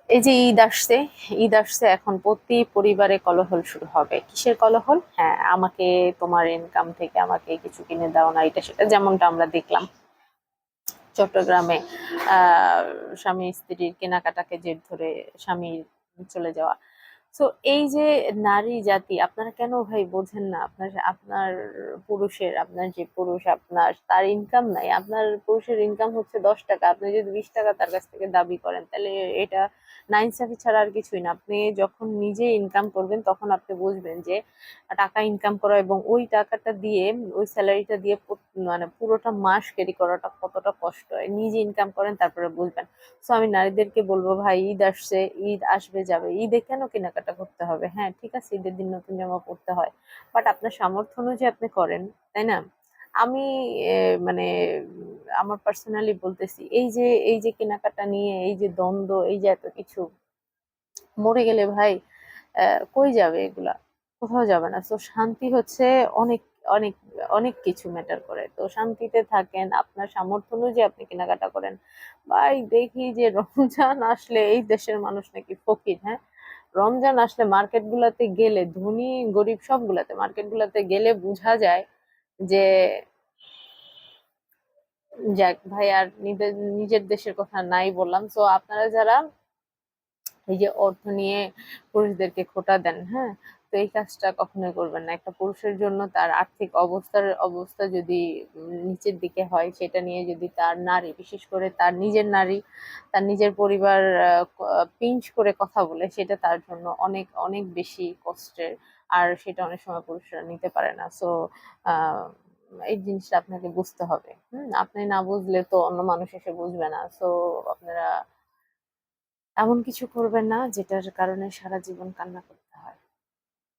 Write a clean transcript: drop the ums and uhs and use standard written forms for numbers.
এই যে ঈদ আসছে এখন প্রতি পরিবারে কোলাহল শুরু হবে। কিসের কোলাহল? হ্যাঁ, আমাকে তোমার ইনকাম থেকে আমাকে কিছু কিনে দাও না, এটা সেটা, যেমনটা আমরা দেখলাম চট্টগ্রামে আহ স্বামী স্ত্রীর কেনাকাটাকে জের ধরে স্বামীর চলে যাওয়া। তো এই যে নারী জাতি, আপনারা কেন ভাই বোঝেন না? আপনার আপনার আপনার যে পুরুষ, আপনার তার ইনকাম নাই, আপনার পুরুষের ইনকাম হচ্ছে 10 টাকা, আপনি যদি 20 টাকা তার কাছ থেকে দাবি করেন, তাহলে এটা নাইনসাফি ছাড়া আর কিছুই না। আপনি যখন নিজে ইনকাম করবেন তখন আপনি বুঝবেন যে টাকা ইনকাম করা এবং ওই টাকাটা দিয়ে, ওই স্যালারিটা দিয়ে মানে পুরোটা মাস ক্যারি করাটা কতটা কষ্ট হয়। নিজে ইনকাম করেন, তারপরে বুঝবেন। সো আমি নারীদেরকে বলবো, ভাই ঈদ আসছে, ঈদ আসবে যাবে, ঈদে কেন কেনাকাটা করতে হবে? হ্যাঁ ঠিক আছে, ঈদের দিন নতুন জামা পরতে হয়, বাট আপনার সামর্থ্য অনুযায়ী আপনি করেন, তাই না? আমি মানে আমার পার্সোনালি বলতেছি, এই যে কেনাকাটা নিয়ে এই যে দ্বন্দ্ব, এই যে এত কিছু, মরে গেলে ভাই কই যাবে এগুলা? কোথাও যাবে না। তো শান্তি হচ্ছে অনেক অনেক অনেক কিছু ম্যাটার করে। তো শান্তিতে থাকেন, আপনার সামর্থ্য অনুযায়ী আপনি কেনাকাটা করেন। ভাই দেখি যে রমজান আসলে এই দেশের মানুষ নাকি ফকির, হ্যাঁ। রমজান আসলে মার্কেট গুলাতে গেলে, ধনী গরিব সবগুলাতে মার্কেট গুলাতে গেলে বোঝা যায় যে, যাক ভাই, আর নিজের নিজের দেশের কথা নাই বললাম। তো আপনারা যারা এই যে অর্থ নিয়ে পুরুষদেরকে খোঁটা দেন, হ্যাঁ, তো এই কাজটা কখনোই করবেন না। একটা পুরুষের জন্য তার আর্থিক অবস্থা যদি নিচের দিকে হয়, সেটা নিয়ে যদি তার নারী, বিশেষ করে তার নিজের নারী, তার নিজের পরিবার পিঞ্চ করে কথা বলে, সেটা তার জন্য অনেক অনেক বেশি কষ্টের। আর সেটা অনেক সময় পুরুষরা নিতে পারে না। সো আহ এই জিনিসটা আপনাকে বুঝতে হবে। আপনি না বুঝলে তো অন্য মানুষ এসে বুঝবে না। সো আপনারা এমন কিছু করবেন না যেটার কারণে সারা জীবন কান্না করতে